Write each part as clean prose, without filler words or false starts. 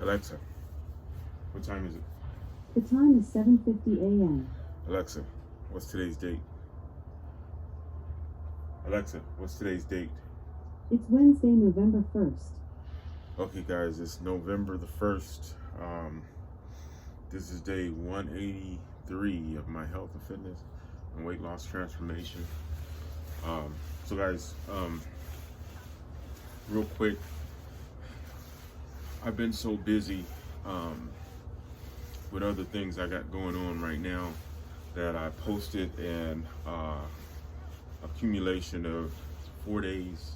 Alexa, what time is it? The time is 7:50 a.m. Alexa, what's today's date? Alexa, what's today's date? It's Wednesday, November 1st. Okay, guys, it's November the 1st. This is day 183 of my health and fitness and weight loss transformation. So guys, real quick, I've been so busy with other things I got going on right now that I posted an accumulation of 4 days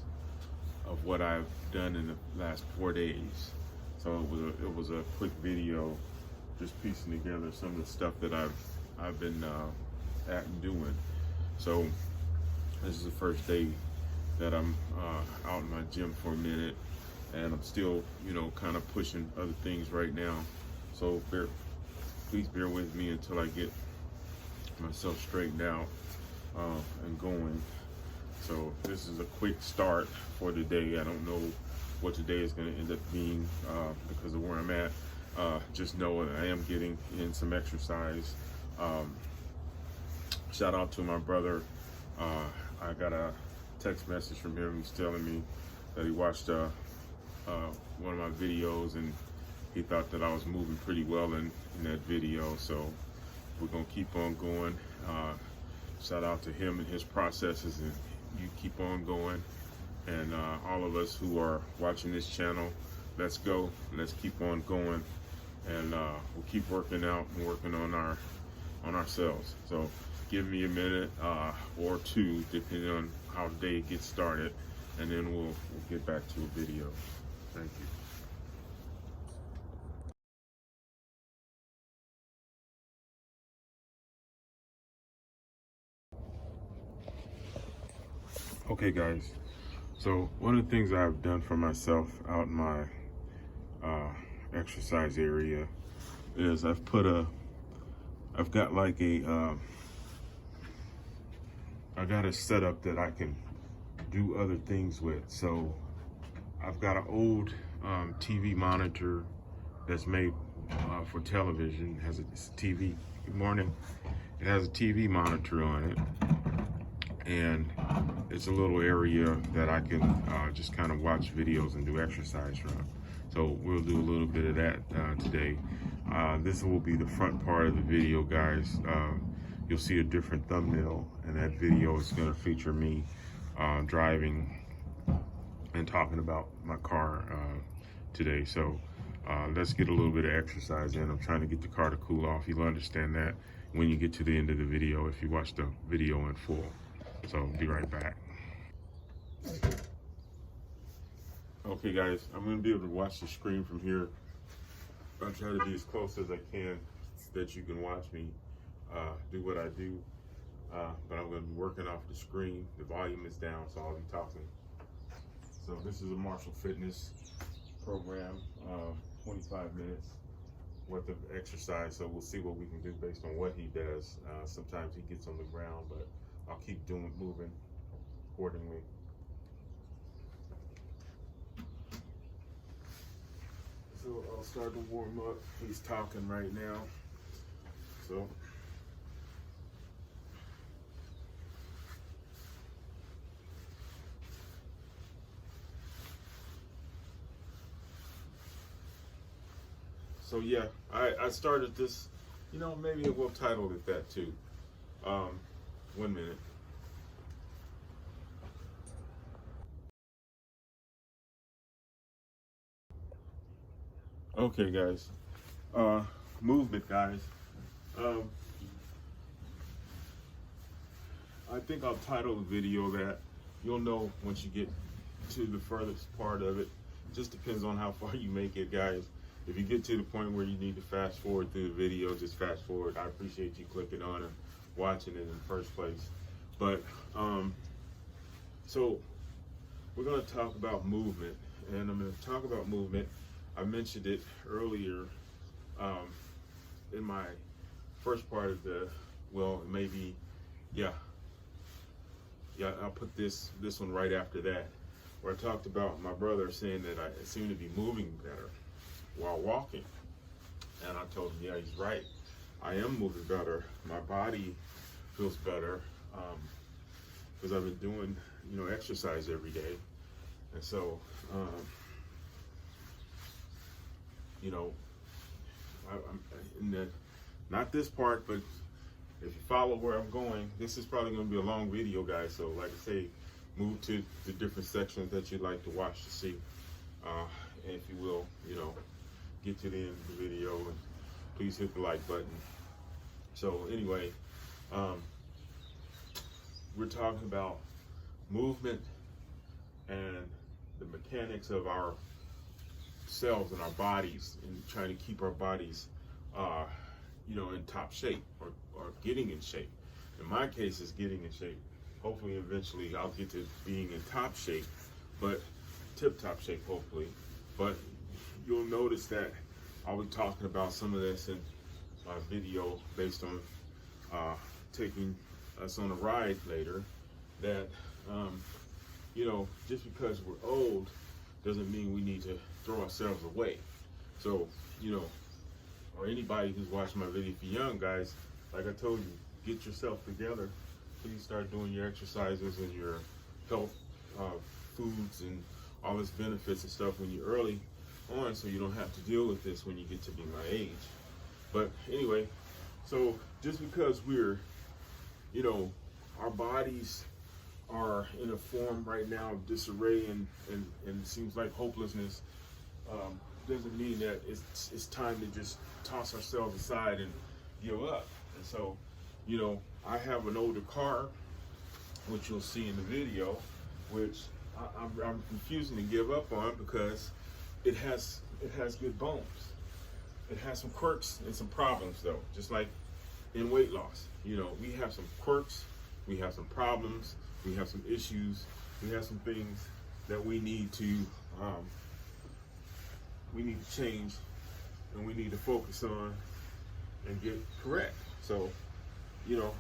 of what I've done in the last 4 days. So it was a quick video, just piecing together some of the stuff that I've been at and doing. So this is the first day that I'm out in my gym for a minute, and I'm still, kind of pushing other things right now. So please bear with me until I get myself straightened out and going. So this is a quick start for the day. I don't know what today is going to end up being because of where I'm at. Just know that I am getting in some exercise. Shout out to my brother. I got a text message from him. He's telling me that he watched one of my videos and he thought that I was moving pretty well in that video. So we're gonna keep on going. Shout out to him and his processes, and you keep on going. And all of us who are watching this channel, let's go. Let's keep on going, and we'll keep working out and working on ourselves. So give me a minute or two, depending on how the day gets started, and then we'll get back to a video. Thank you. Okay, guys. So one of the things I've done for myself out in my exercise area is I've got like I got a setup that I can do other things with. So I've got an old TV monitor that's made for television. It has a TV. Good morning. It has a TV monitor on it, and it's a little area that I can just kind of watch videos and do exercise from. So we'll do a little bit of that today. This will be the front part of the video, guys. You'll see a different thumbnail, and that video is going to feature me driving and talking about my car today. So let's get a little bit of exercise in. I'm trying to get the car to cool off. You'll understand that when you get to the end of the video if you watch the video in full. So I'll be right back. Okay, guys, I'm going to be able to watch the screen from here. I'll try to be as close as I can that you can watch me do what I do. But I'm going to be working off the screen. The volume is down, so I'll be talking. So this is a Marshall Fitness program, 25 minutes worth of exercise. So we'll see what we can do based on what he does. Sometimes he gets on the ground, but I'll keep moving accordingly. So I'll start to warm up. He's talking right now. So yeah, I started this, maybe we'll title it that too. 1 minute. Okay, guys. Movement, guys. I think I'll title the video that. You'll know once you get to the furthest part of it. Just depends on how far you make it, guys. If you get to the point where you need to fast forward through the video, just fast forward. I appreciate you clicking on and watching it in the first place. But so we're going to talk about movement, and I'm going to talk about movement. I mentioned it earlier in my first part of I'll put this one right after that, where I talked about my brother saying that I seem to be moving better. while walking. And I told him, yeah, he's right. I am moving better. My body feels better because I've been doing, exercise every day. And so, I'm in the, not this part, but if you follow where I'm going, this is probably going to be a long video, guys. So, like I say, move to the different sections that you'd like to watch to see. And if you will, get to the end of the video, and please hit the like button. So anyway, we're talking about movement and the mechanics of our cells and our bodies, and trying to keep our bodies, in top shape, or getting in shape. In my case, it's getting in shape. Hopefully, eventually, I'll get to being in top shape, but tip-top shape, hopefully. But you'll notice that I'll be talking about some of this in my video based on taking us on a ride later. That just because we're old doesn't mean we need to throw ourselves away. So, or anybody who's watching my video, if you're young, guys, like I told you, get yourself together. Please start doing your exercises and your health foods and all this benefits and stuff when you're early on, so you don't have to deal with this when you get to be my age. But anyway, so just because we're, our bodies are in a form right now of disarray and it seems like hopelessness, doesn't mean that it's time to just toss ourselves aside and give up. And so, I have an older car, which you'll see in the video, which I'm refusing to give up on because it has good bones. It has some quirks and some problems, though, just like in weight loss. We have some quirks, we have some problems, we have some issues, we have some things that we need to change, and we need to focus on and get correct. So,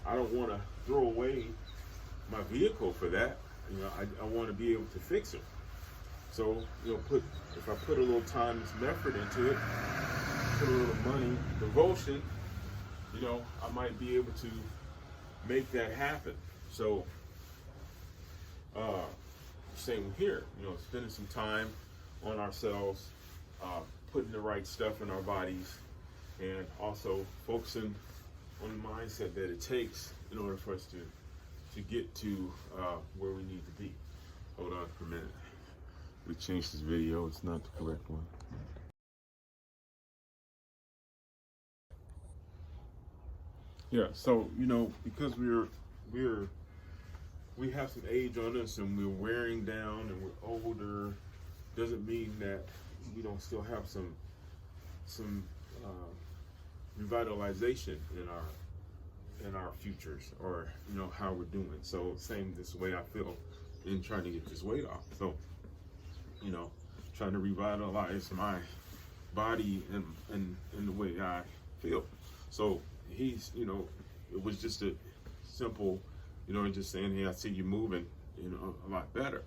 I don't want to throw away my vehicle for that. I want to be able to fix it. So, if I put a little time and some effort into it, put a little money, devotion, I might be able to make that happen. So, same here, spending some time on ourselves, putting the right stuff in our bodies, and also focusing on the mindset that it takes in order for us to get to where we need to be. Hold on for a minute. We changed this video. It's not the correct one. Yeah, so because we have some age on us and we're wearing down and we're older, doesn't mean that we don't still have some revitalization in our futures, or how we're doing. So same this way I feel in trying to get this weight off. So trying to revitalize my body and the way I feel. So he's it was just a simple just saying, hey, I see you moving a lot better.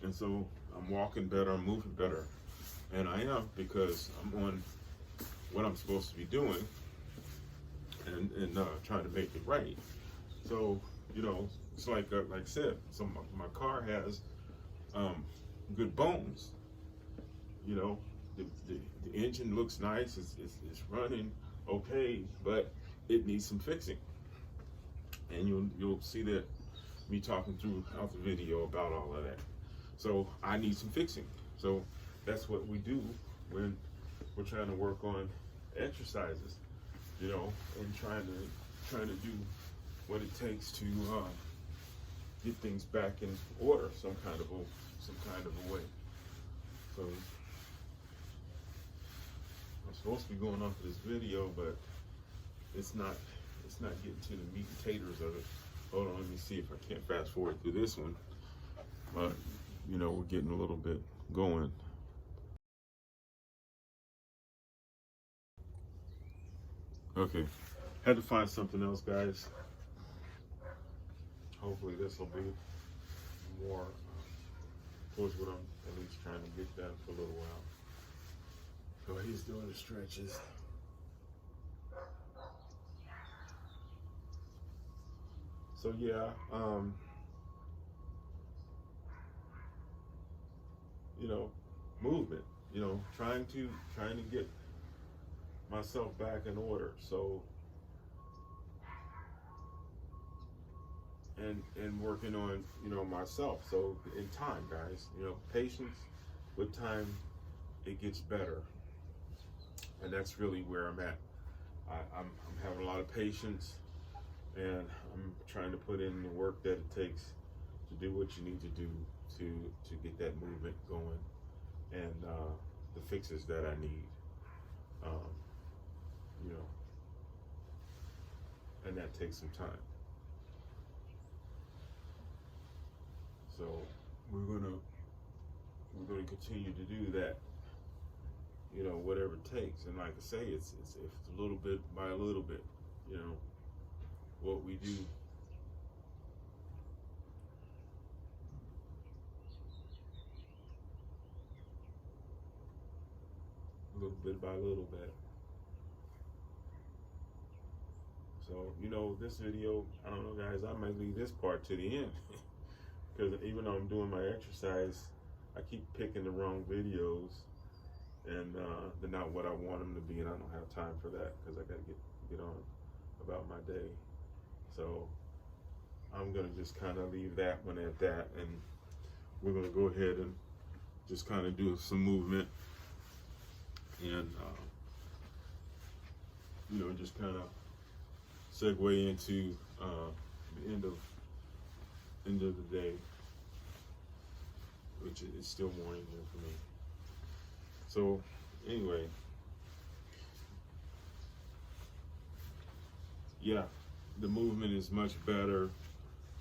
And so I'm walking better, I'm moving better, and I am, because I'm on what I'm supposed to be doing and trying to make it right. So it's like I said, so my car has good bones. The engine looks nice, it's running okay, but it needs some fixing. And you'll see that me talking throughout the video about all of that. So I need some fixing. So that's what we do when we're trying to work on exercises, and trying to do what it takes to get things back in order, some kind of a way. So I'm supposed to be going on for this video, but it's not getting to the meat and taters of it. Hold on, let me see if I can't fast forward through this one. But we're getting a little bit going. Okay, had to find something else, guys. Hopefully this will be more towards what I'm at least trying to get done for a little while. So he's doing the stretches. So yeah, you know, movement. You know, trying to get myself back in order. So and working on, you know, myself. So in time, guys, you know, patience with time, it gets better, and that's really where I'm at. I'm having a lot of patience, and I'm trying to put in the work that it takes to do what you need to do to get that movement going, and the fixes that I need, you know, and that takes some time. So we're gonna continue to do that, you know, whatever it takes. And like I say, it's a little bit by a little bit, you know, what we do. A little bit by a little bit. So, you know, this video, I don't know, guys, I might leave this part to the end. Because even though I'm doing my exercise, I keep picking the wrong videos, and they're not what I want them to be, and I don't have time for that because I got to get on about my day. So I'm gonna just kind of leave that one at that, and we're gonna go ahead and just kind of do some movement, and you know, just kind of segue into the end of the day, which is still morning here for me. So anyway, yeah, the movement is much better,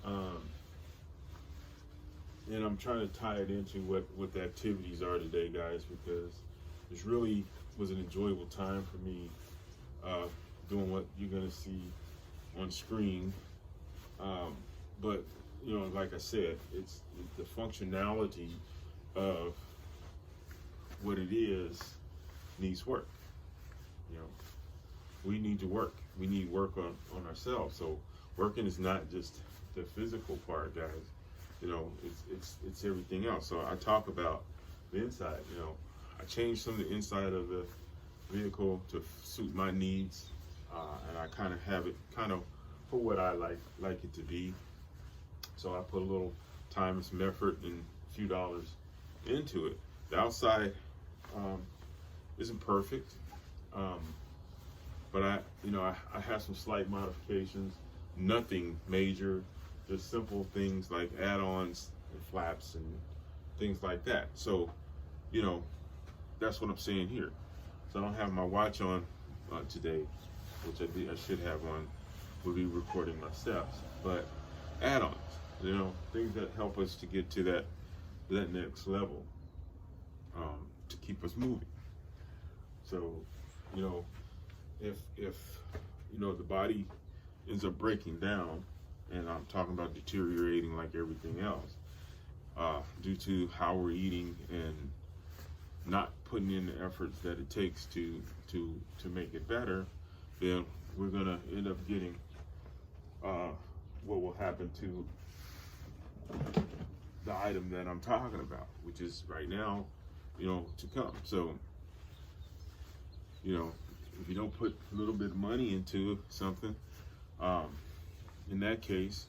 and I'm trying to tie it into what the activities are today, guys, because this really was an enjoyable time for me, doing what you're gonna see on screen, but you know, like I said, it's the functionality of what it is needs work. You know, we need to work. We need work on ourselves. So working is not just the physical part, guys. You know, it's everything else. So I talk about the inside. You know, I changed some of the inside of the vehicle to suit my needs, and I kind of have it kind of for what I like it to be. So I put a little time and some effort and a few dollars into it. The outside isn't perfect, but I have some slight modifications. Nothing major, just simple things like add-ons and flaps and things like that. So, you know, that's what I'm saying here. So I don't have my watch on today, which I should have on. We'll be recording my steps, but add-ons. You know, things that help us to get to that next level, to keep us moving. So, you know, if you know the body ends up breaking down, and I'm talking about deteriorating like everything else, due to how we're eating and not putting in the efforts that it takes to make it better, then we're gonna end up getting what will happen to the item that I'm talking about, which is right now, you know, to come. So, you know, if you don't put a little bit of money into something, in that case,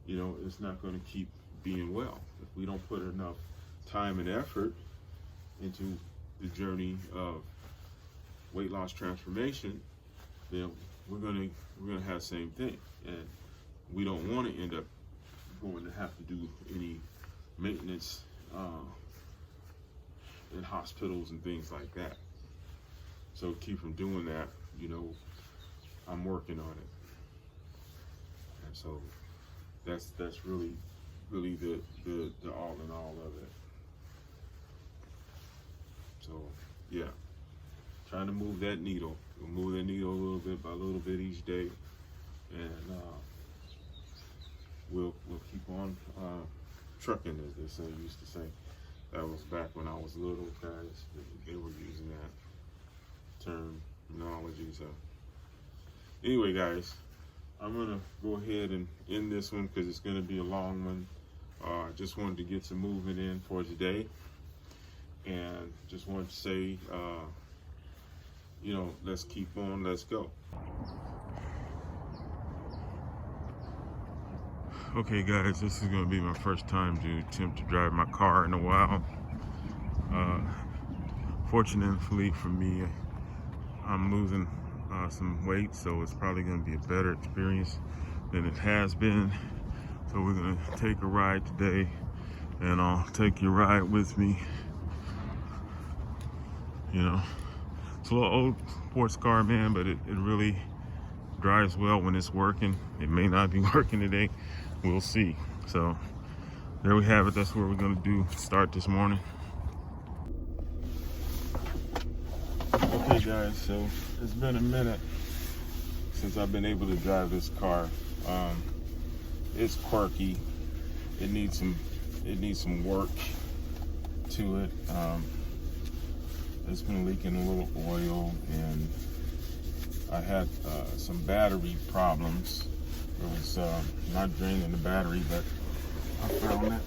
you know, it's not going to keep being well. If we don't put enough time and effort into the journey of weight loss transformation, then we're gonna have the same thing, and we don't want to end up going to have to do any maintenance in hospitals and things like that. So keep from doing that, you know, I'm working on it. And so that's really the all in all of it. So yeah, trying to move that needle. We'll move that needle a little bit by a little bit each day, and we'll keep on trucking, as they used to say. That was back when I was little, guys. They were using that. allergies. Anyway, guys, I'm gonna go ahead and end this one because it's gonna be a long one. I just wanted to get some movement in for today, and just wanted to say, let's keep on, let's go. Okay, guys, this is gonna be my first time to attempt to drive my car in a while. Fortunately for me, I'm losing some weight, so it's probably going to be a better experience than it has been. So we're going to take a ride today, and I'll take your ride with me. It's a little old sports car, man, but it really drives well when it's working. It may not be working today. We'll see. So there we have it. That's what we're going to start this morning. Okay, guys, so it's been a minute since I've been able to drive this car. It's quirky. It needs some work to it. It's been leaking a little oil, and I had some battery problems. It was not draining the battery, but I found that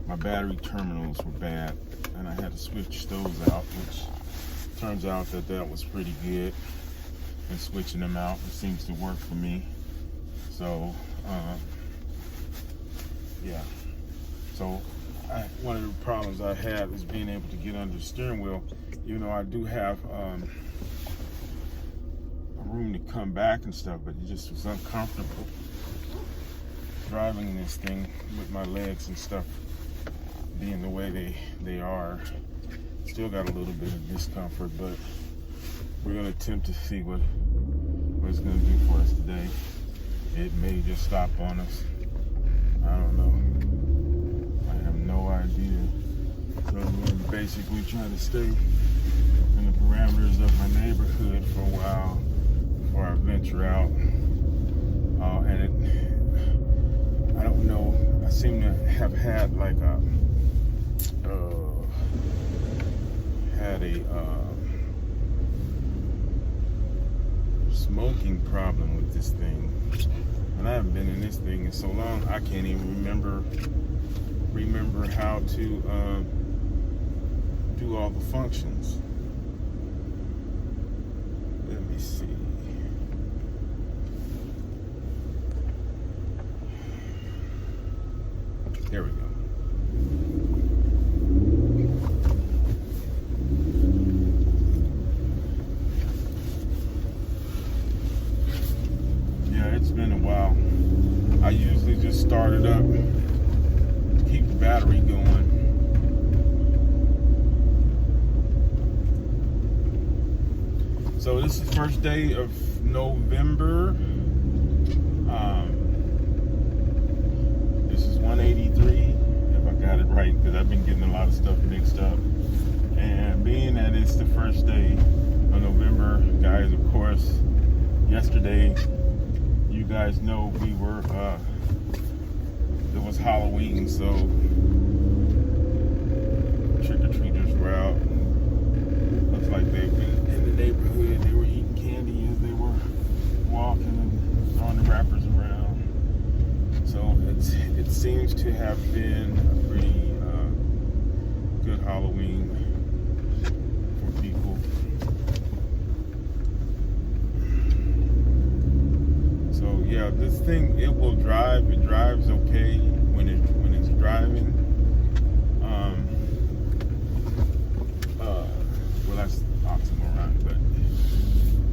my battery terminals were bad, and I had to switch those out, which turns out that was pretty good. And switching them out, it seems to work for me. So yeah. So one of the problems I had was being able to get under the steering wheel. I do have a room to come back and stuff, but it just was uncomfortable driving this thing with my legs and stuff being the way they are. Still got a little bit of discomfort, but we're gonna attempt to see what it's gonna do for us today. It may just stop on us. I don't know. I have no idea. So I'm basically trying to stay in the parameters of my neighborhood for a while before I venture out. I don't know. I seem to have had like a smoking problem with this thing, and I haven't been in this thing in so long I can't even remember how to do all the functions. Let me see. There we go. It's been a while. I usually just start it up to keep the battery going. So this is the first day of November. This is 183, if I got it right, because I've been getting a lot of stuff mixed up. And being that it's the first day of November, guys, of course, yesterday, you guys know it was Halloween, so trick-or-treaters were out. Looks like they've been in the neighborhood. They were eating candy as they were walking and throwing the wrappers around. So it seems to have been a pretty good Halloween for people. So yeah, this thing, it will drive. It drives okay when it's driving. Well, that's oxymoron, but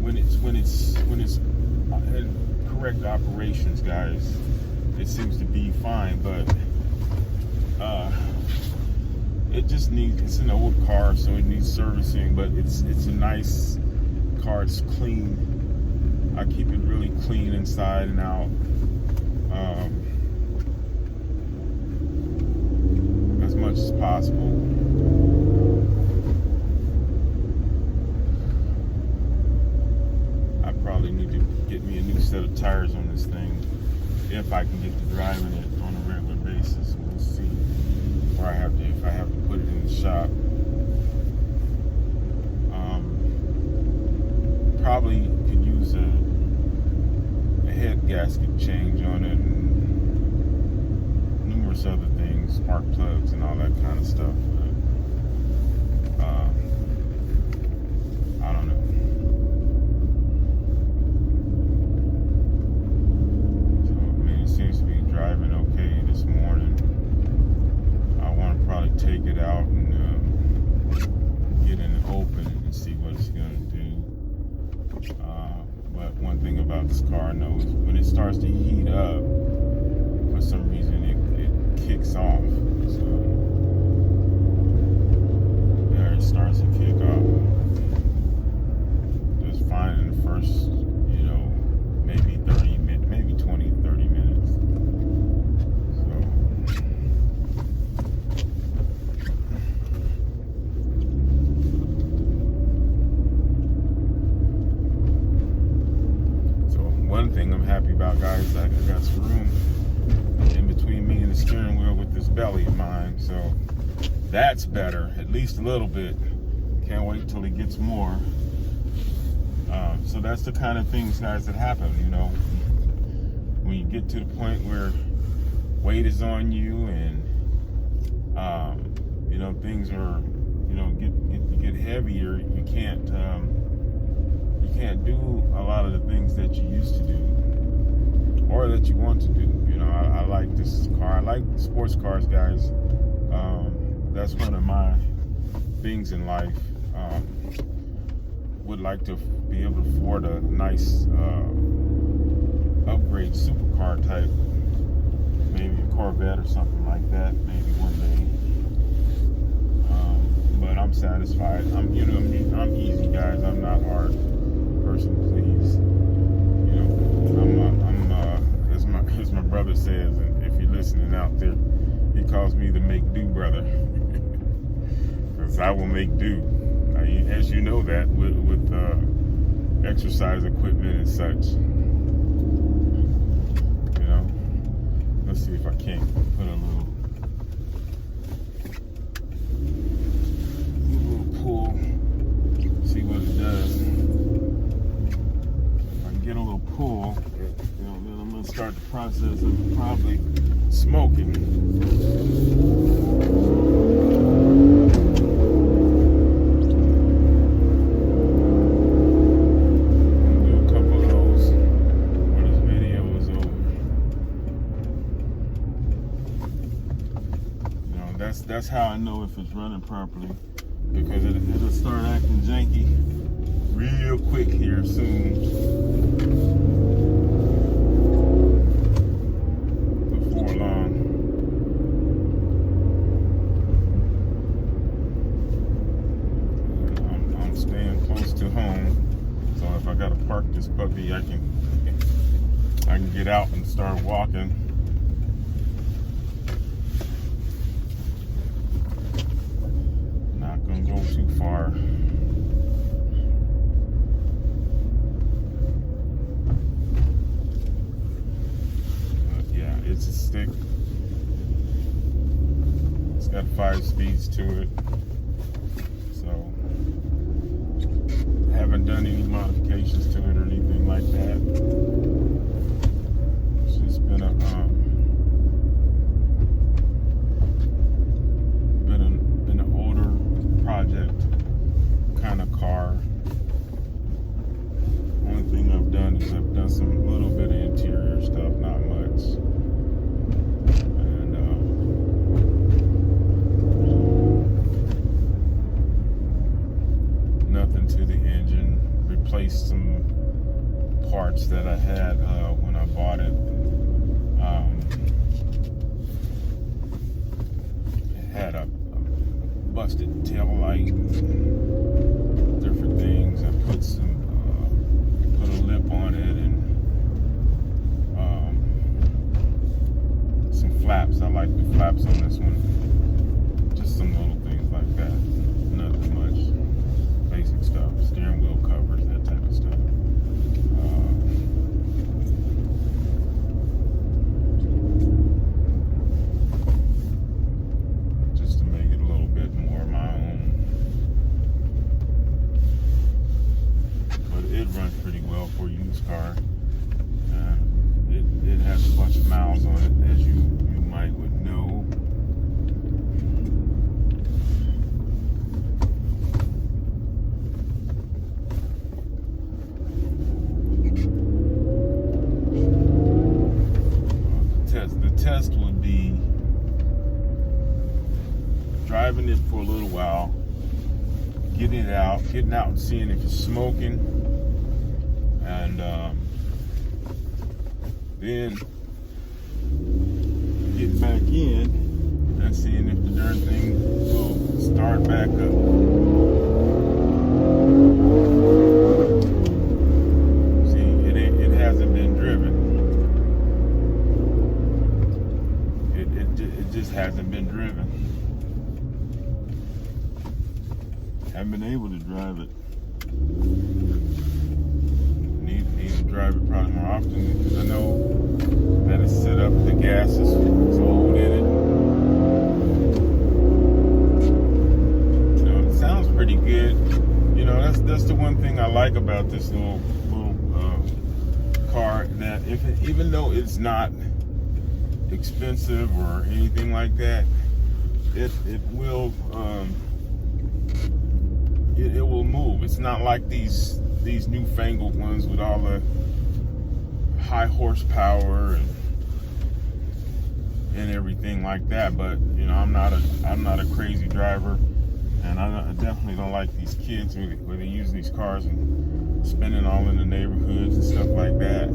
when it's in correct operations, guys, it seems to be fine. But it just it's an old car, so it needs servicing. But it's a nice car. It's clean. I keep it really clean inside and out. As much as possible. I probably need to get me a new set of tires on this thing if I can get to driving it on a regular basis. We'll see. Or if I have to put it in the shop. and stuff. But, I don't know. So, I mean, it seems to be driving okay this morning. I want to probably take it out and get in the open and see what it's going to do. But one thing about this car I know is when it starts to heat up, for some reason it kicks off. So there it starts to kick off. Just fine in the first, maybe 30 minutes, maybe 20, 30 minutes. So one thing I'm happy about, guys, I got some room in between me and the steering wheel with this belly of mine, so that's better, at least a little bit. Can't wait till it gets more. So that's the kind of things, guys, that happen, when you get to the point where weight is on you and things are get heavier. You can't do a lot of the things that you used to do or that you want to do. I like this car. I like sports cars, guys. That's one of my things in life. Would like to be able to afford a nice upgrade supercar type, maybe a Corvette or something like that, maybe one day. But I'm satisfied. I'm easy, guys. I'm not hard person, please. As my brother says, and if you're listening out there, he calls me the make do brother, because I will make do. As you know that with exercise equipment and such. Let's see if I can't put a little pull, see what it does. If I can get a little pull, then I'm going to start the process of probably smoking. That's how I know if it's running properly, because it'll start acting janky real quick here soon. Before long. I'm staying close to home, so if I gotta park this puppy, I can get out and start walking. Go too far. But yeah, it's a stick. It's got 5 speeds to it. So I haven't done any modifications to it or anything like that. It's just been an older project kind of car. Only thing I've done is I've done some little bit of interior stuff, not much. And nothing to the engine. Replaced some parts that I had when I bought it. It had a busted tail light, different things. I put a lip on it and some flaps. I like the flaps on this one. Just some little things like that. Nothing much. Basic stuff. Steering wheel covers, that type of stuff. Runs pretty well for a used car. It has a bunch of miles on it, as you might would know. while, getting out and seeing if it's smoking, and then getting back in and seeing if the darn thing will start back up. See, it hasn't been driven. It just hasn't been driven. Haven't been able to drive it. Need to drive it probably more often, because I know that it's set up, the gas is old in it. You know, it sounds pretty good. You know, that's the one thing I like about this little car, that even though it's not expensive or anything like that, it will it will move. It's not like these newfangled ones with all the high horsepower and everything like that. But you know, I'm not a crazy driver, and I definitely don't like these kids where they use these cars and spinning all in the neighborhoods and stuff like that.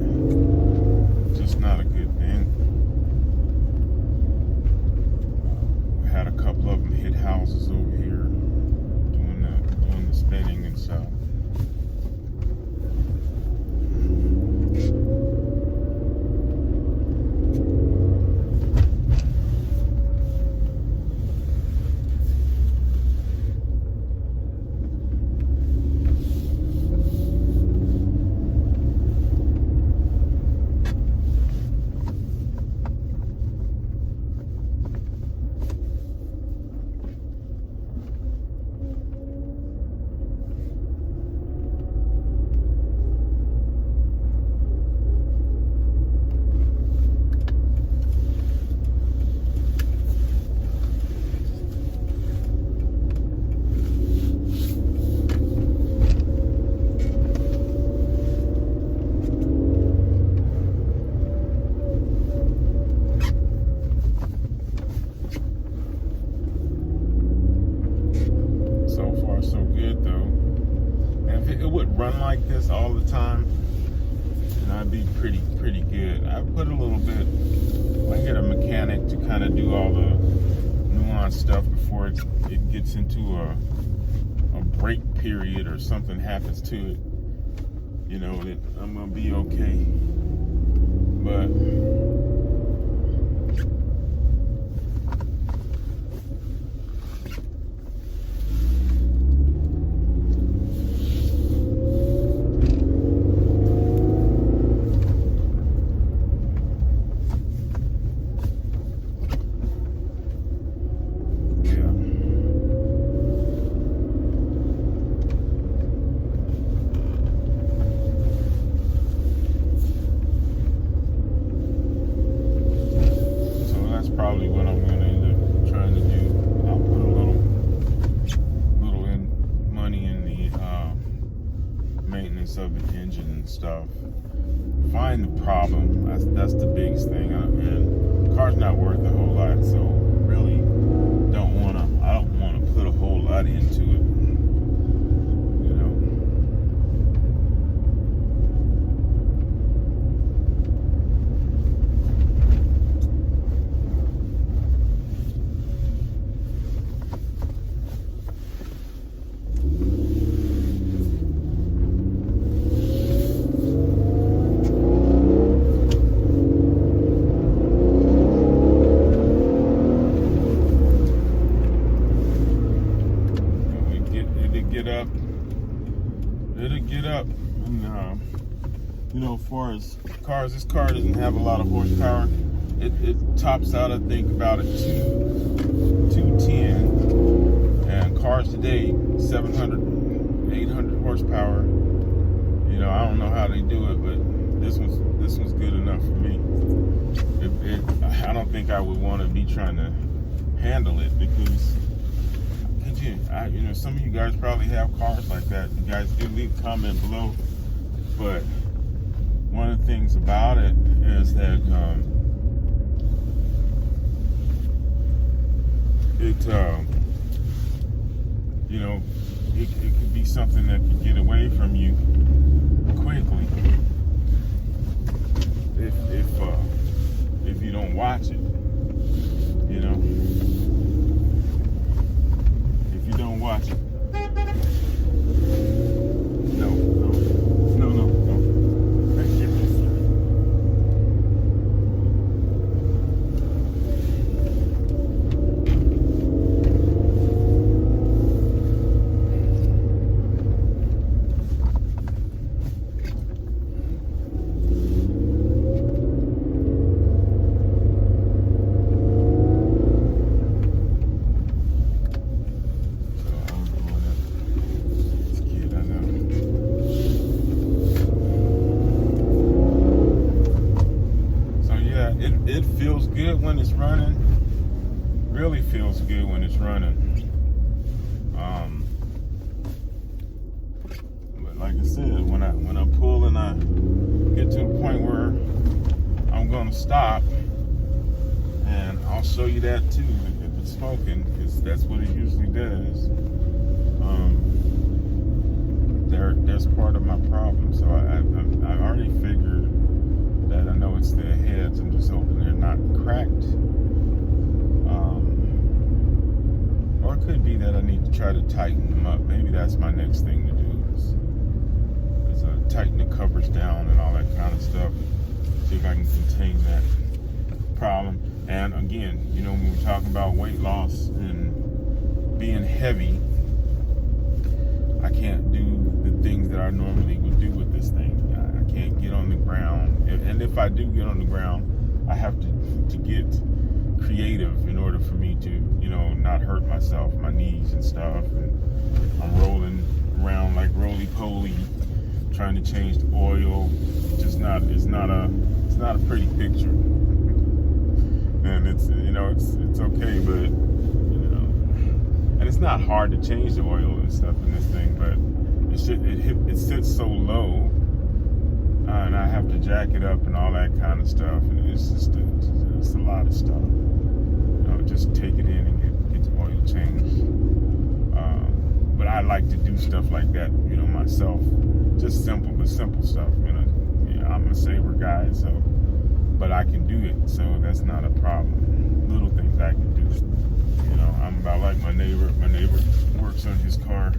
Just not a good thing. We had a couple of them hit houses over here doing the spinning and stuff. So good though. And if it would run like this all the time, then I'd be pretty good. I put a little bit, I get a mechanic to kind of do all the nuanced stuff before it gets into a break period or something happens to it. You know, that I'm gonna be okay. But probably what I'm gonna end up trying to do. I'll put a little money in the maintenance of the engine and stuff. Find the problem. That's the biggest thing. And the car's not worth a whole lot, so really I don't wanna put a whole lot into it. You know. It'll get up, and you know, as far as cars, this car doesn't have a lot of horsepower. It tops out, I think, about at 210, and cars today 700, 800 horsepower. You know, I don't know how they do it, but this one's good enough for me. I don't think I would want to be trying to handle it, because you know, some of you guys probably have cars like that. You guys do leave a comment below. But one of the things about it is that you know, it could be something that could get away from you quickly if you don't watch it. You know, if you don't watch it. No. Thank you. It feels good when it's running. Really feels good when it's running. But like I said, when I pull and I get to the point where I'm gonna stop, and I'll show you that too if it's smoking, because that's what it usually does. That's part of my problem. So I already figured that I know it's their heads. I'm just hoping they're not cracked. Or it could be that I need to try to tighten them up. Maybe that's my next thing to do is tighten the covers down and all that kind of stuff. See if I can contain that problem. And again, you know, when we're talking about weight loss and being heavy, I can't do the things that I normally would do with this thing. I can't get on the ground, and if I do get on the ground, I have to get creative in order for me to, you know, not hurt myself, my knees and stuff. And I'm rolling around like roly-poly, trying to change the oil. It's not a pretty picture. And it's, you know, it's okay, but you know, and it's not hard to change the oil and stuff in this thing, but it sits so low. And I have to jack it up and all that kind of stuff, and it's a lot of stuff. You know, just take it in and get the oil changed. But I like to do stuff like that, you know, myself. Just the simple stuff. You know, yeah, I'm a Sabre guy, so, but I can do it, so that's not a problem. Little things I can do. You know, I'm about like my neighbor. My neighbor works on his car.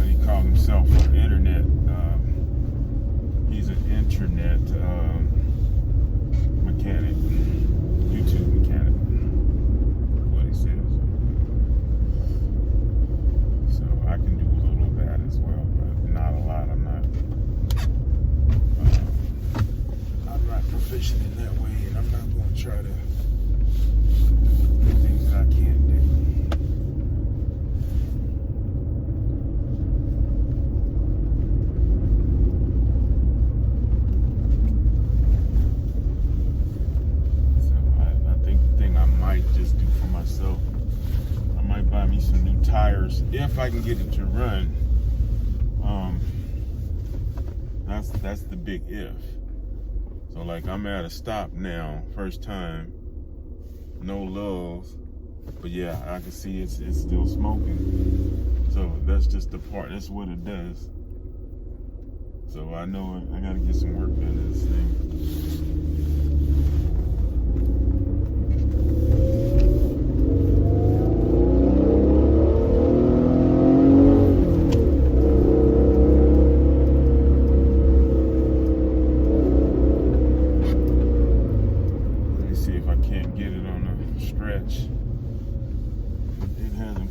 He calls himself an internet. He's an internet mechanic, YouTube mechanic, what he says. So I can do a little of that as well, but not a lot. I'm not proficient in that way, and I'm not going to try to do things that I can't do. Some new tires if I can get it to run. That's the big if. So like I'm at a stop now, first time, no love, but yeah, I can see it's still smoking. So that's just the part. That's what it does. So I know I gotta get some work done to this thing.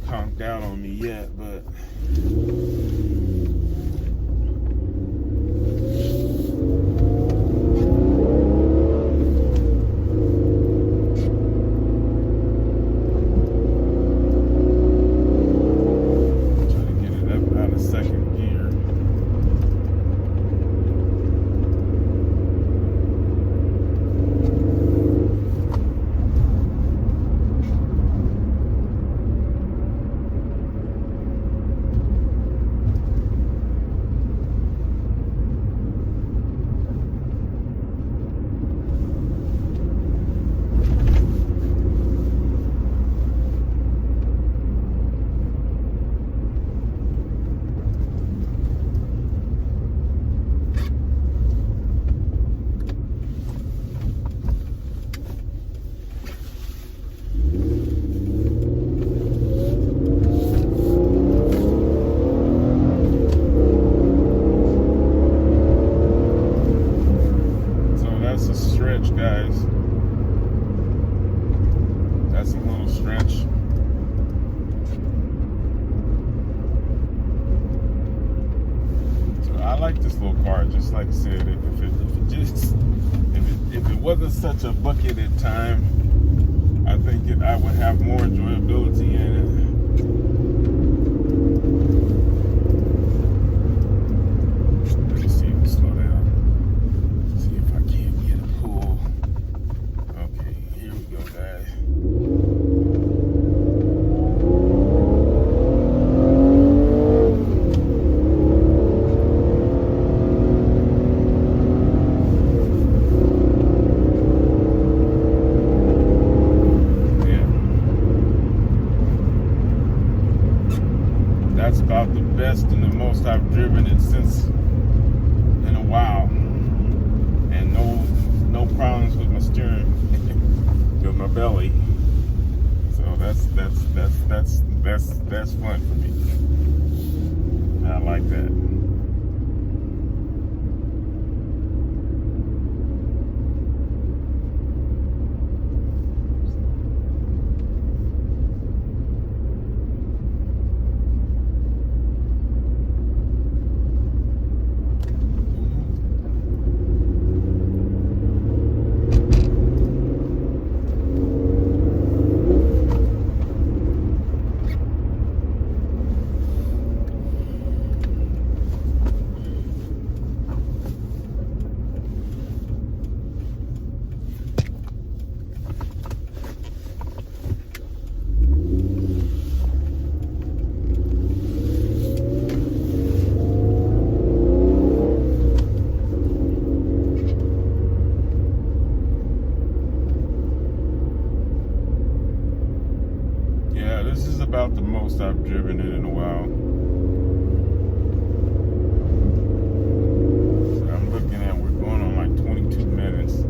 Conked out on me yet, but try to get it up out of second gear. far. Just like I said, if it wasn't such a bucketed time, I think I would have more enjoyability in it. Let me see if we slow down. See if I can't get a pull. Okay, here we go, guys. That's about the best and the most I've driven it since in a while, and no problems with my steering, with my belly. So that's fun for me. I like that. This is about the most I've driven it in a while. So I'm looking at, we're going on like 22 minutes.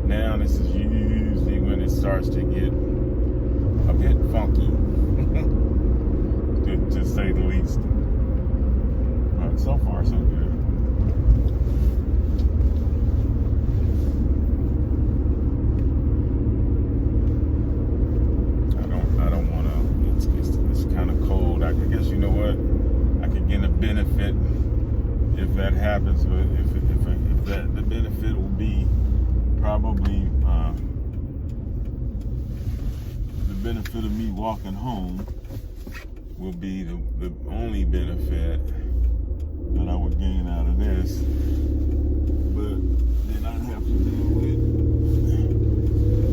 Now this is usually when it starts to get a bit funky, to say the least. But so far so good. I guess, you know what, I could get a benefit if that happens, but if that, the benefit will be probably the benefit of me walking home will be the only benefit that I would gain out of this. But then I'd have to deal with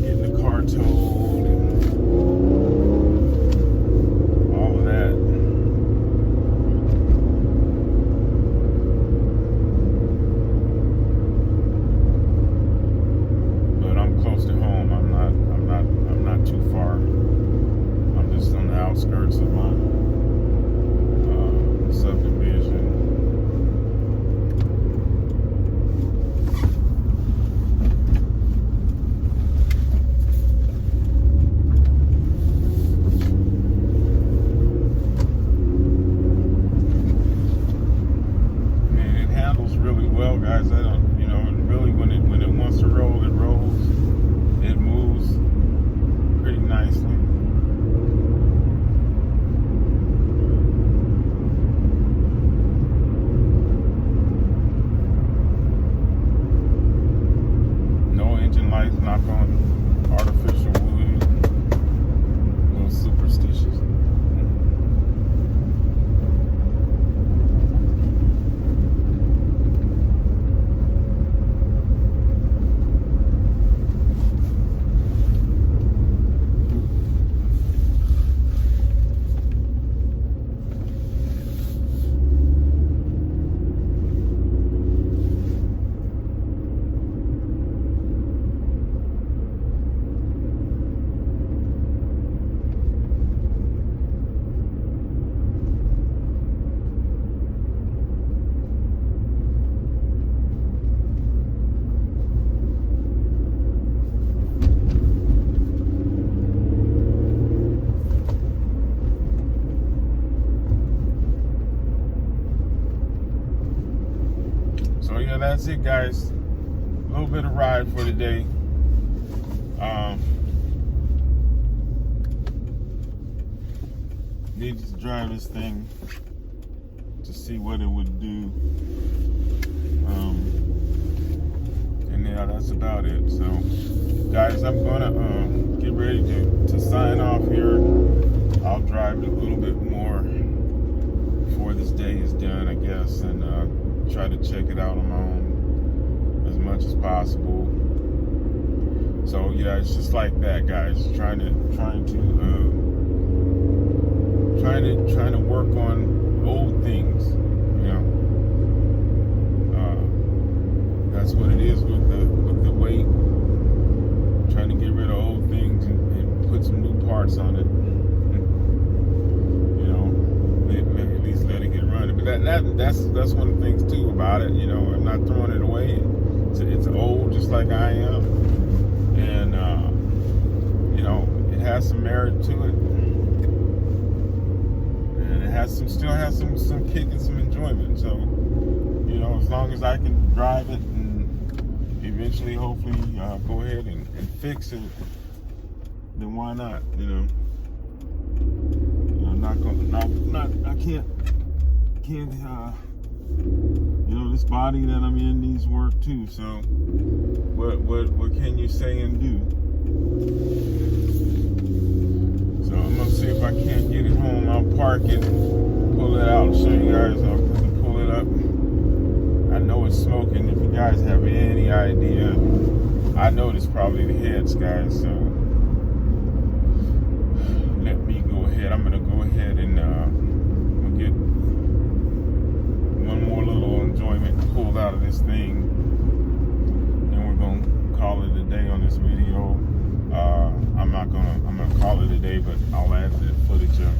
getting the car towed and all of that. But I'm close to home. I'm not too far. I'm just on the outskirts of my subdivision. Really well, guys. I don't, you know, really when it wants to roll, it rolls. It moves pretty nicely. No engine lights, knock on artificial wood. A little superstitious. So yeah, that's it, guys. A little bit of ride for today. Need to drive this thing to see what it would do. And yeah, that's about it. So, guys, I'm gonna get ready to sign off here. I'll drive a little bit more before this day is done, I guess, and try to check it out on my own as much as possible. So yeah, it's just like that, guys. Trying to work on old things, you know. That's what it is with the weight. Trying to get rid of old things and put some new parts on it. You know, at least let it get running. But that's one of the things too about it. You know, I'm not throwing it away. It's old, just like I am, and you know, it has some merit to it, and it still has some kick and some enjoyment. So, you know, as long as I can drive it and eventually, hopefully, go ahead and fix it, then why not? You know, I can't. You know, this body that I'm in needs work too. So, what can you say and do? So I'm gonna see if I can't get it home. I'll park it, pull it out, and show you guys. I'll pull it up. I know it's smoking. If you guys have any idea, I know it's probably the heads, guys. So let me go ahead. I'm gonna go ahead and we'll get one more little enjoyment pulled out of this thing. Then we're gonna call it a day on this video. I'm gonna call it a day, but I'll add the footage of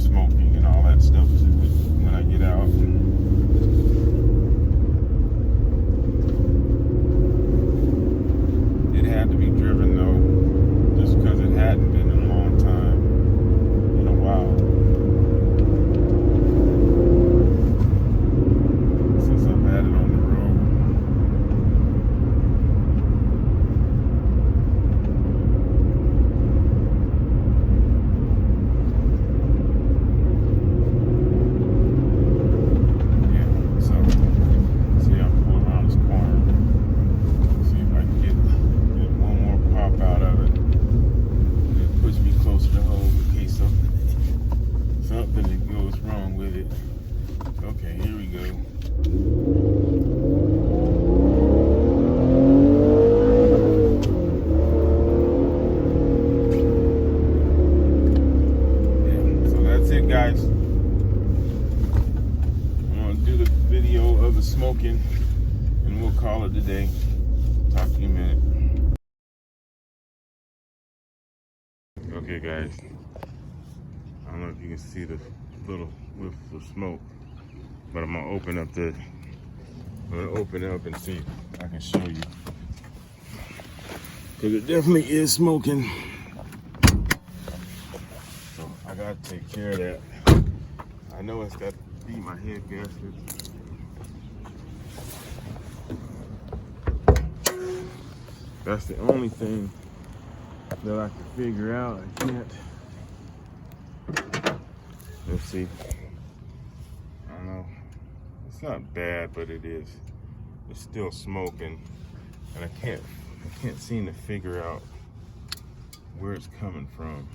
smoking and all that stuff to it when I get out. It had to be driven though, just because it hadn't been in a long time, in a while. Since I've had it on the road. Guys, I'm gonna do the video of the smoking and we'll call it a day. Talk to you in a minute. Okay guys, I don't know if you can see the little whiff of smoke, but I'm gonna open up and see if I can show you, because it definitely is smoking. I gotta take care of that. I know it's got to be my head gasket. That's the only thing that I can figure out. I can't. Let's see. I don't know. It's not bad, but it is. It's still smoking, and I can't seem to figure out where it's coming from.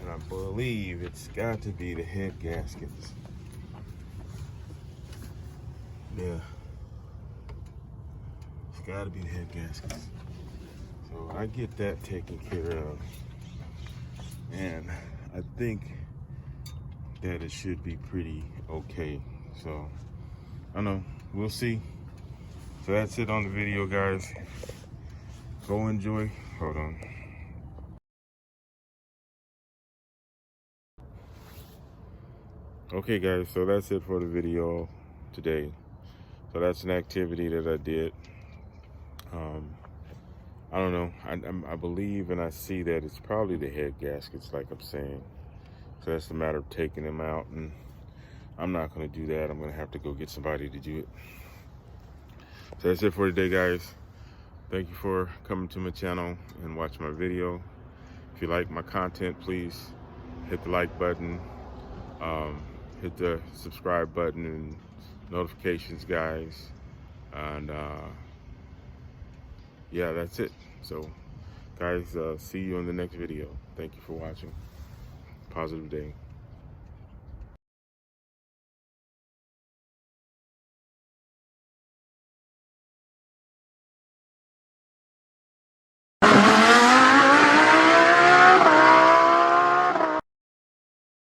And I believe it's got to be the head gaskets. Yeah. It's got to be the head gaskets. So I get that taken care of. And I think that it should be pretty okay. So, I don't know. We'll see. So that's it on the video, guys. Go enjoy. Hold on. Okay guys, so that's it for the video today. So that's an activity that I did. I don't know, I believe and I see that it's probably the head gaskets, like I'm saying. So that's a matter of taking them out, and I'm not gonna do that. I'm gonna have to go get somebody to do it. So that's it for today, guys. Thank you for coming to my channel and watching my video. If you like my content, please hit the like button. hit the subscribe button and notifications, guys. And yeah, that's it. So guys, see you in the next video. Thank you for watching. Positive day.